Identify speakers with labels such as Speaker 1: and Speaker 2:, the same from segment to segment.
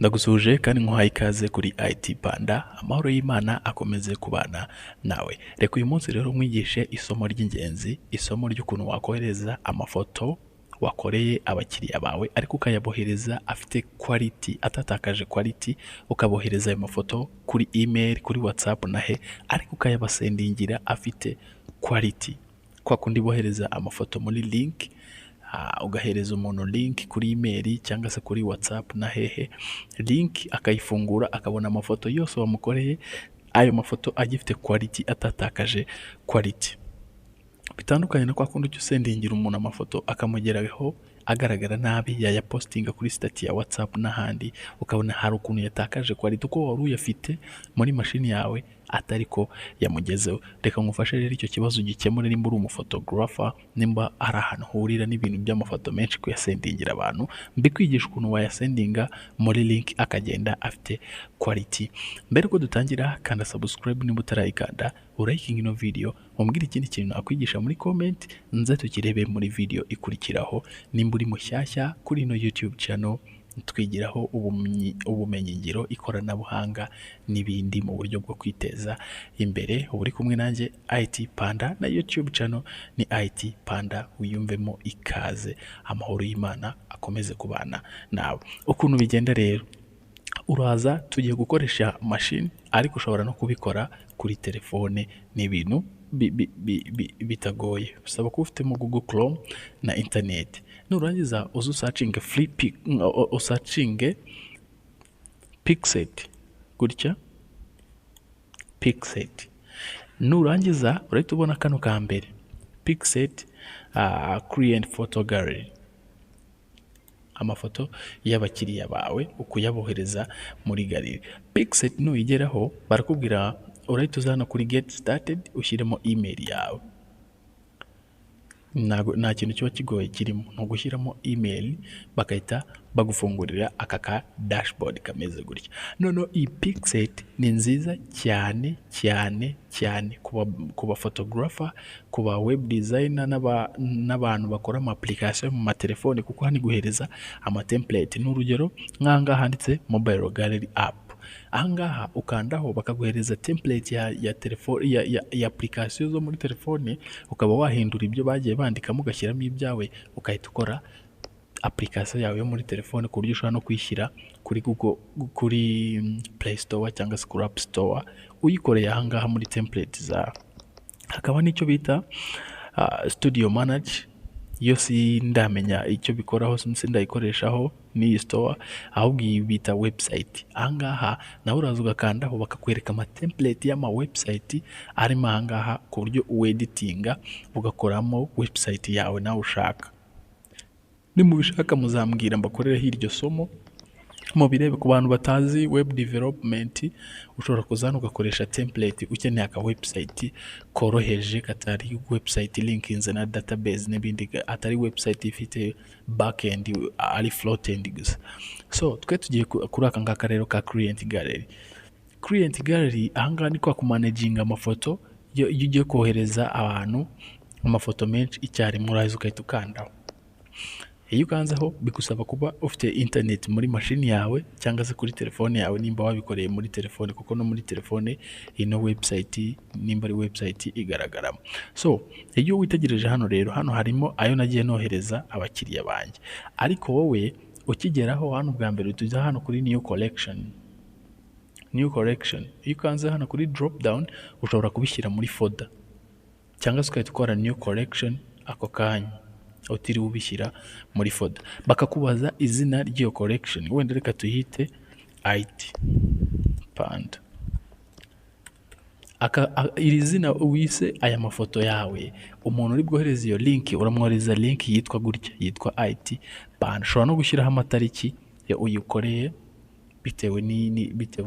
Speaker 1: Ndagusuhuje kandi nkuhaye ikaze kuri IT Panda, amahoro y'Imana akomeze kubana nawe. Reka uyu munsi rero nkwigishe isomo ry'ingenzi, isomo ry'ukuntu wakohereza amafoto wakoreye abakiriya bawe ariko ukayabohereza afite quality, atatakaje quality, ukabohereza ayo mafoto kuri email, kuri WhatsApp nahe, ariko ukayabasendingira afite quality. Kwa kundi bohereza amafoto muri link, ugahereza umuntu link kuri email cyangwa se kuri WhatsApp na hehe, link akayifungura akabona amafoto yose wamukoreye, ayo mafoto agifite quality, atatakaje quality. Bitandukanye na kwa kundi cyo sendingira umuntu amafoto akamugeraho agaragara nabi, yayapostinga kuri stati ya WhatsApp n'ahandi, ukabona hari ukuntu yatakaje quality uko wari uyafite muri mashini yawe atari ko yamugezeho. Reka ngufashe rero icyo kibazo ugikemure nimba uri umufotographer, nimba ari ahantu hurira n'ibintu by'amafoto menshi kuyasendingira abantu, mbikwigisha ukuntu wayasendinga muri link akagenda afite quality. Mbere ko dutangira, kanda subscribe nimba utarayikanda, urayikinga ino video, umbwire ikindi kintu nakwigisha muri comment, nze tukirebe muri video ikurikiraho. Nimba uri mushyashya kuri ino YouTube channel, twigiraho ubumenyi ngiro, ikoranabuhanga n'ibindi mu buryo bwo kwiteza imbere. Ubu uri kumwe nanjye IT Panda, na YouTube channel ni IT Panda, wiyumvemo ikaze. Amahoro y'Imana akomeze kubana nawe. Ukuntu bigenda rero, uraza tugiye gukoresha machine ariko ushobora no kubikora kuri telefone, n'ibintu bitagoye. Bisaba ko ufitemo Google Chrome na internet. Nurangiza usearching Pixet gutya, Pixet. Nurangiza urahita ubona kano ka mbere, Pixet Create Photo Gallery, amafoto y'abakiriya bawe ukuyabohereza muri gallery. Pixet nuyigeraho barakubwira, urahita uzana kuri Get Started, ushyiremo email yawe. Nta kintu kiba kigoye kirimo, no gushyiramo email bakahita bagufungurira aka ka dashboard kameze gutya. Noneho iyi Pixet ni nziza cyane cyane cyane ku ba photographer, ku ba web designer n'abantu bakora ama application mu matelefone, kuko hani guhereza ama template. N'urugero nk'ahangaha handitse mobile gallery app, ahangaha ukandaho bakaguhereza template ya telefone ya application zo muri telefone, ukaba wahindura ibyo bagiye bandikamo ugashyiramo ibyawe, ukahita ukora application yawe yo muri telefone, ku buryo ushobora no kuyishyira kuri Google, kuri Play Store cyangwa se kuri App Store, uyikoreye ahangaha muri template za. Hakaba n'icyo bita Studio Manager, yo si ndamenya icyo bikoraho, ndayikoreshaho n'iyi store, ahubwo iyi bita website. Ahangaha nawe uraza ugakandaho bakakwereka ama template y'ama website arimo ahangaha, ku buryo ueditinga ugakoramo website yawe nawe ushaka. Nimubishaka muzambwira mbakorereho iryo somo mubirebe. Ku bantu batazi web development, ushobora kuzana ugakoresha template ukeneye aka website koroheje, katari website linkinze na database n'ibindi, atari website ifite backend ari frontend gusa. So twe tugiye kuri aka ngaka rero ka Create Gallery. Create Gallery ahangaha ni kwa kumanaginga amafoto iyo ugiye kohereza abantu amafoto menshi icyarimwe, uraza ukahita ukandaho. Iyo ukanzeho bigusaba kuba ufite internet muri mashini yawe cyangwa se kuri telefone yawe, nimba wabikoreye muri telefone, kuko no muri telefone ino website nimba ari website igaragaramo. So iyo witegereje hano rero, hano harimo ayo nagiye nohereza abakiriya banjye, ariko wowe ukigeraho hano bwa mbere tujya hano kuri New Collection. Iyo ukanze hano kuri drop down, ushobora kubishyira muri folder cyangwa se ukahita ukora New Collection ako kanya, utiriwe ubishyira muri folder. Bakakubaza izina ry'iyo collection, wenda reka tuyite IT Panda. Iri zina wise aya mafoto yawe, umuntu uri bwohereza iyo link uramwohereza link yitwa gutya, yitwa IT Panda. Ushobora no gushyiraho amatariki ya uyikoreye bitewe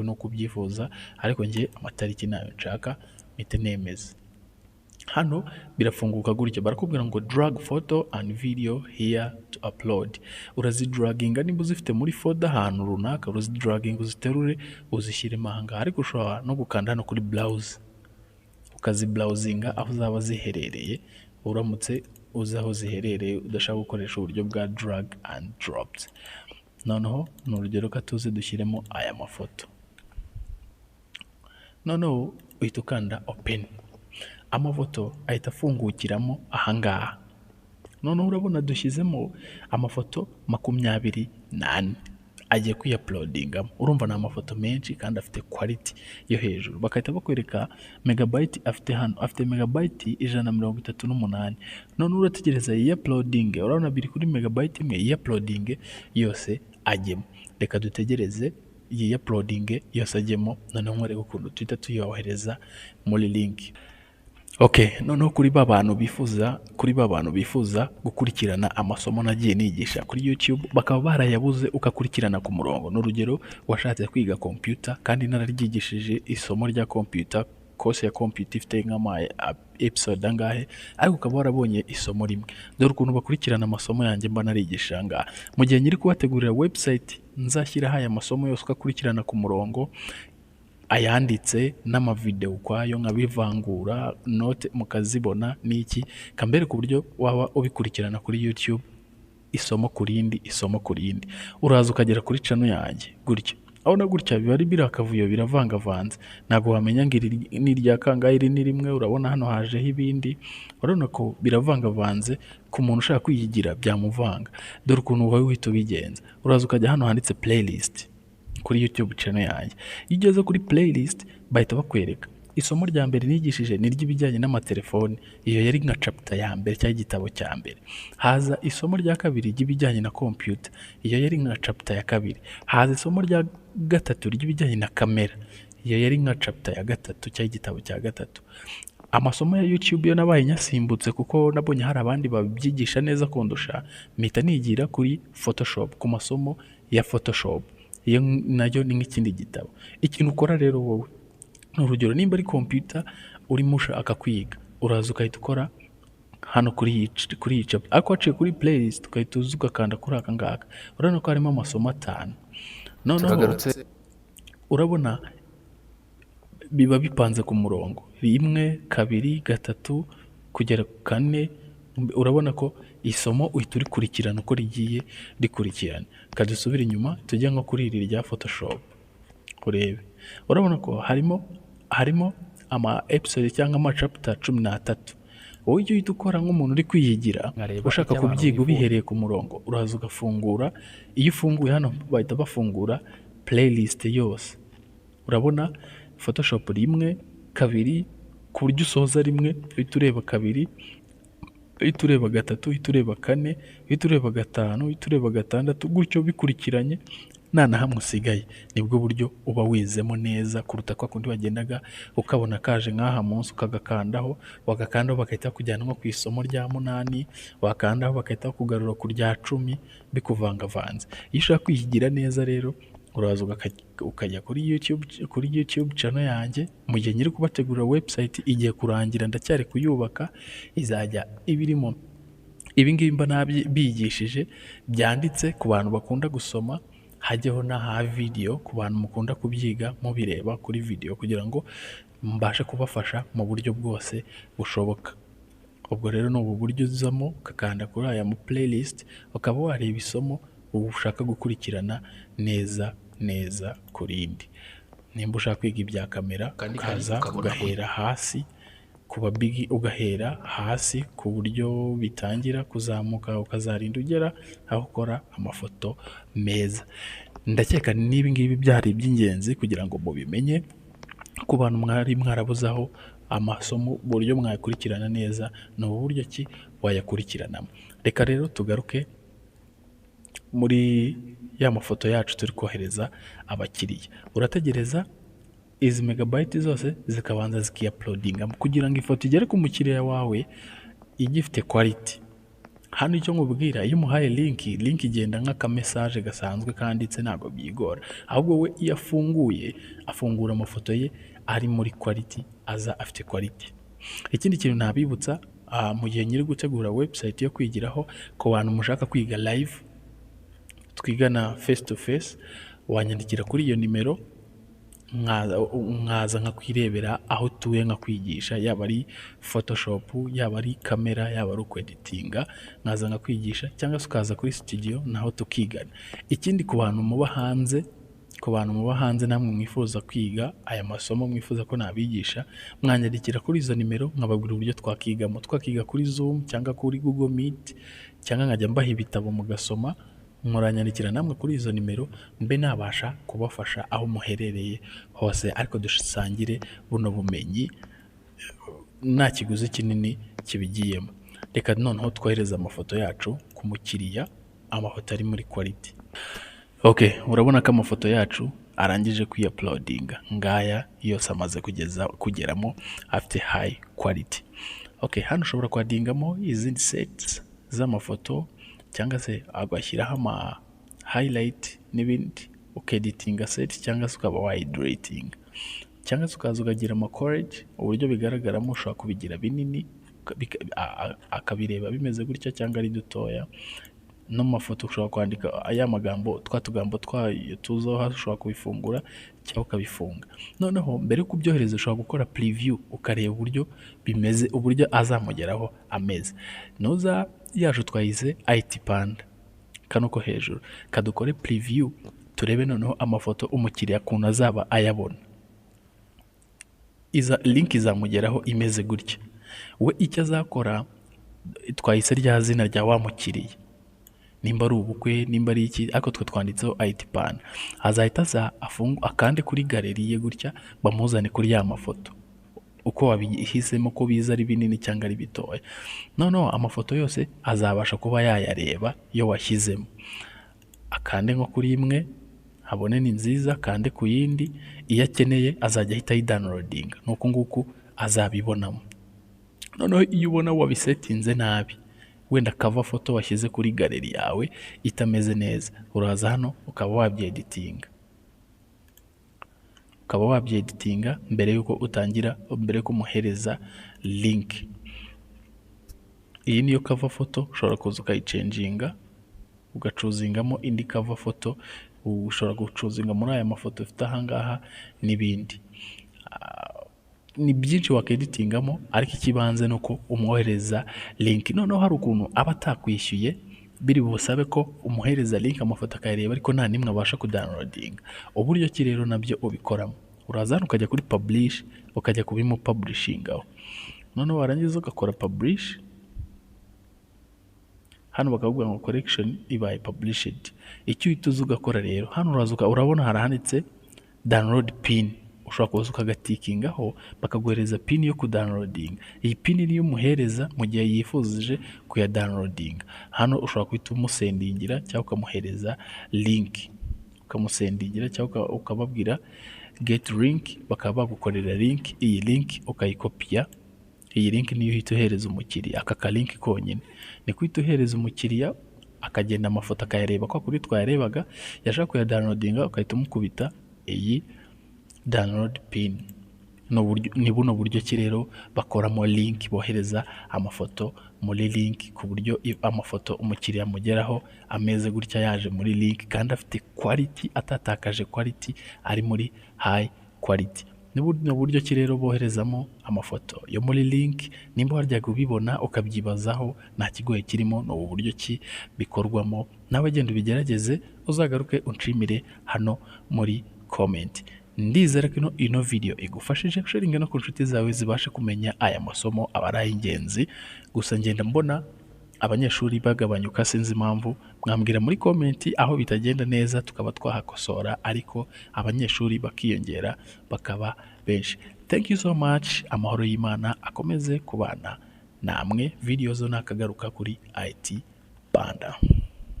Speaker 1: no kubyifuza, ariko nge amatariki nayo nshaka mpite nemeza. Hano birafunguka gutya, barakubwira ngo drag photo and video here to upload. Urazidraginga nimba uzifite muri folder ahantu runaka, urazidraginga uziterure uzishyiremo ahangaha, ariko ushobora no gukanda hano kuri browse ukazibrowsinga aho zaba ziherereye, uramutse uzi aho ziherereye udashaka gukoresha uburyo bwa drag and drops. noneho ni urugero ko tuze dushyiremo aya mafoto, noneho uhita ukanda open, amafoto ahita afungukiramo ahangaha. Noneho urabona dushyizemo amafoto 24 agiye kuyapulodingamo. Urumva ni amafoto menshi kandi afite quality yo hejuru. Bagahita bakwereka megabyte afite hano, afite megabyte 138. Noneho urategereza yiyapulodinge, urabona biri kuri megabyte imwe, yiyapulodinge yose ajyemo. Reka dutegereze yiyapulodinge yose ajyemo, noneho nkwereke ukuntu tuhita tuyohereza muri link. Okay, noneho kuri ba bantu bifuza gukurikirana amasomo nagiye nigisha kuri YouTube bakaba barayabuze ukakurikirana ku murongo. N'urugero washatse kwiga computer kandi nararyigishije isomo rya computer, course ya computer ifite nk'ama episode angahe, ariko ukaba warabonye isomo rimwe. Dore ukuntu bakurikirana amasomo yanjye mba narigisha ngaha. Mu gihe nyiri kubategurira website nzashyiraho aya masomo yose ukakurikirana ku murongo, ayanditse n'amavideo ukwayo nkabivangura, note mukazibona n'iki, kambere ku buryo waba ubikurikirana kuri YouTube isomo ku rindi. Uraza ukagera kuri channel yanjye gutya, aho na gutya biba ari birakavuyo, biravangavanze, ntabwo wamenya ngo iri ni irya kangahe, iri ni rimwe. Urabona hano hajeho ibindi, urabona ko biravangavanze. Ku muntu ushaka kwiyigira byamuvanga. Dore ukuntu wowe uhita ubigenza, uraza ukajya hano handitse playlist kuri YouTube channel yanjye. Iyo ugeze kuri playlist bahita bakwereka isomo rya mbere nigishije ni ry'ibijyanye n'amatelefoni, iyo yari nka chapter ya mbere cyangwa igitabo cya mbere. Haza isomo rya kabiri ry'ibijyanye na computer, iyo yari nka chapter ya kabiri. Haza isomo rya gatatu ry'ibijyanye na kamera, iyo yari nka chapter ya gatatu cyangwa igitabo cya gatatu. Amasomo ya YouTube yo nabaye nyasimbutse kuko nabonye hari abandi babyigisha neza kundusha, mpita nigira kuri Photoshop, ku masomo ya Photoshop. Iyo nayo ni nk'ikindi gitabo. Ikintu ukora rero wowe, urugero nimba ari computer urimo ushaka kwiga, uraza ukahita ukora hano kuri iyi chapter, ariko waciye kuri playlist ukahita uza ugakanda kuri aka ngaka. Urabona ko harimo amasomo 5. Noneho urabona biba bipanze ku murongo 1, 2, 3 kugera 4. Urabona ko isomo uhita urikurikirana uko rigiye rikurikirana. Kadusubira inyuma tujya nko kuri iri rya Photoshop urebe, urabona ko harimo ama episode cyangwa ama chapter 13. Wowe icyo uhita ukora nk'umuntu uri kwiyigira ushaka kubyiga ubihereye ku murongo, uraza ugafungura. Iyo ufunguye hano bahita bafungura playlist yose. Urabona Photoshop 1, 2, ku buryo usoza 1 uhita ureba 2, uhita ureba 3, uhita ureba 4, uhita ureba 5, uhita ureba 6, gutyo bikurikiranye nta na hamwe usigaye. Nibwo buryo uba wizemo neza kuruta kwa kundi wagendaga ukabona kaje nk'aha munsi ukagakandaho, wagakandaho bagahita kujyana nko ku isomo rya 8, wakandaho bagahita kugarura ku rya 10, bikuvangavanze. Iyo ushaka kwihigira neza rero uraza ukajya kuri YouTube channel yanjye. Mu gihe nyiri kubategurira website igiye kurangira, ndacyari kuyubaka, izajya ibirimo ibingibi mba nabigishije byanditse ku bantu bakunda gusoma, hajyeho na video ku bantu mukunda kubyiga mubireba kuri video, kugira ngo mbashe kubafasha mu buryo bwose bushoboka. Ubwo rero ni ubu buryo uzamo ukakanda kuri aya mu playlist, ukaba wareba isomo ushaka gukurikirana neza kurindi. Nimba ushaka kwiga ibya kamera ukaza ugahera hasi, kuba big ugahera hasi ku buryo bitangira kuzamuka ukazarinda ugera aho ukora amafoto meza. Ndakeka niba ngibi byari iby'ingenzi kugira ngo mubimenye, ku bantu mwari mwarabuzaho amasomo buryo mwakurikirana neza, ni uburyo ki wayakurikiranamo. Reka rero tugaruke muri ya mafoto yacu turi kohereza abakiriya. Urategereza izi megabyte zose zikabanza zikiuploadinga kugira ngo ifoto igere ku mukiriya wawe igifite quality. Hano icyo nkubwira, iyo umuhaye link igenda nk'aka message gasanzwe kanditse, ntabwo byigora. Ahubwo we iyo afungura amafoto ye ari muri quality, aza afite quality. Ikindi kintu ntabibutsa, mu gihe nyiri gutegura website yo kwigiraho ku bantu mushaka kwiga live, twigana face to face, wanyandikira kuri iyo nimero nkaza nkakwirebera aho utuye nkakwigisha, yaba ari photoshop, yaba ari kamera, yaba ari ukweditinga, nkaza nkakwigisha, cyangwa se ukaza kuri studio naho tukigana. Ikindi ku bantu muba hanze namwe mwifuza kwiga aya masomo, mwifuza ko nabigisha, mwanyandikira kuri izo nimero nkababwira uburyo twakigamo, twakiga kuri Zoom cyangwa kuri Google Meet, cyangwa nkajya mbaha ibitabo mugasoma. Muranyandikira namwe kuri izo nimero mbe nabasha kubafasha aho muherereye hose, ariko dusangire buno bumenyi nta kiguzi kinini kibigiyemo. Reka noneho twohereza amafoto yacu ku mukiriya, amafoto ari muri quality. Okay, urabona ko amafoto yacu arangije kuyaploadinga, ngaya yose amaze kugeramo afite high quality. Okay, hano ushobora kwadingamo izindi sets z'amafoto, cyangwa se agashyiraho ama highlight n'ibindi, ukeditinga set, cyangwa se ukaba wayidurating, cyangwa se ukaza ukagira ama coverage, uburyo bigaragaramo ushobora kubigira binini akabireba bimeze gutya, cyangwa ari dutoya. No mafoto ushobora kwandika aya magambo, tugambo twayo tuzaho hasi, ushobora kubifungura cyangwa ukabifunga. Noneho mbere yo kubyohereza ushobora gukora preview, ukareba uburyo bimeze, uburyo azamugeraho ameze. Nuza yacu twayize IT Panda, kano ko hejuru kadukore preview, turebe noneho amafoto umukiriya kuntu azaba ayabona. Link izamugeraho imeze gutya. We icyo azakora, twahise rya zina rya wa mukiriya, nimba ari ubukwe, nimba ari iki, ariko twe twanditseho IT Panda. Azahita akande kuri galeri ye gutya, bamuzane kuri ya mafoto uko wabihisemo, ko biza ari binini cyangwa ari bitoya. Noneho amafoto yose azabasha kuba yayareba yo washyizemo. Akande nko kuri imwe habone ni nziza, kande ku yindi, iyo akeneye azajya ahita yidownloadinga, nuko nguku azabibonamo. Noneho iyo ubona wabisetinze nabi, wenda cover photo washyize kuri galeri yawe itameze neza, uraza hano ukaba wabyeditinga mbere yuko umuhereza link. Iyi niyo cover photo, ushobora kuza ukayicenjinga, ugacuzingamo indi cover photo, ushobora gucuzinga muri aya mafoto ufite ahangaha n'ibindi. Ni byinshi wakeditingamo, ariko ikibanze nuko umwohereza link. Noneho hari ukuntu aba atakwishyuye, biri busabe ko umuhereza link amafoto akayareba, ariko nta nimwe abasha kudownloadinga. Uburyo ki rero nabyo ubikoramo, uraza hano ukajya kuri publish, ukajya kubimu publishing aho. Noneho warangiza ugakora publish, hano bakavuga ngo collection ibaye published. Icyo uhita uza ugakora rero, hano uraza urabona harahanditse download pin, ushobora kuza ukagatikingaho bakaguhereza pin yo kudownloadinga. Iyi pin niyo umuhereza mu gihe yifuzije kuya downloadinga. Hano ushobora kuhita umusendingira cyangwa ukamuhereza link, cyangwa ukababwira get link, bakaba bagukorera link. Iyi link ukayikopiya, iyi link niyo uhita uhereza umukiriya. Aka link konyine ni kuhita uhereza umukiriya, akagenda amafoto akayareba kwa kuri twayarebaga, yashaka kuya downloadinga ukahita umukubita iyi download pin. Ni buno buryo ki rero bakoramo link, bohereza amafoto muri link, ku buryo amafoto umukiriya amugeraho ameze gutya, yaje muri link kandi afite quality, atatakaje quality, ari muri high quality. Ni buryo ki rero boherezamo amafoto yo muri link. Nimba waryaga ubibona ukabyibazaho, nta kigoye kirimo, ni ubu buryo ki bikorwamo. Nawe genda ubigerageze, uzagaruke unshimire hano muri comment. Ndizera ko ino video igufashije, sharinga no ku nshuti zawe zibashe kumenya aya masomo aba ari ay'ingenzi. Gusa ngenda mbona abanyeshuri bagabanyuka, sinzi impamvu. Mwambwira muri comment aho bitagenda neza, tukaba twahakosora, ariko abanyeshuri bakiyongera bakaba benshi. Thank you so much. Amahoro y'Imana akomeze kubana namwe. Video zo nakagaruka kuri IT Panda.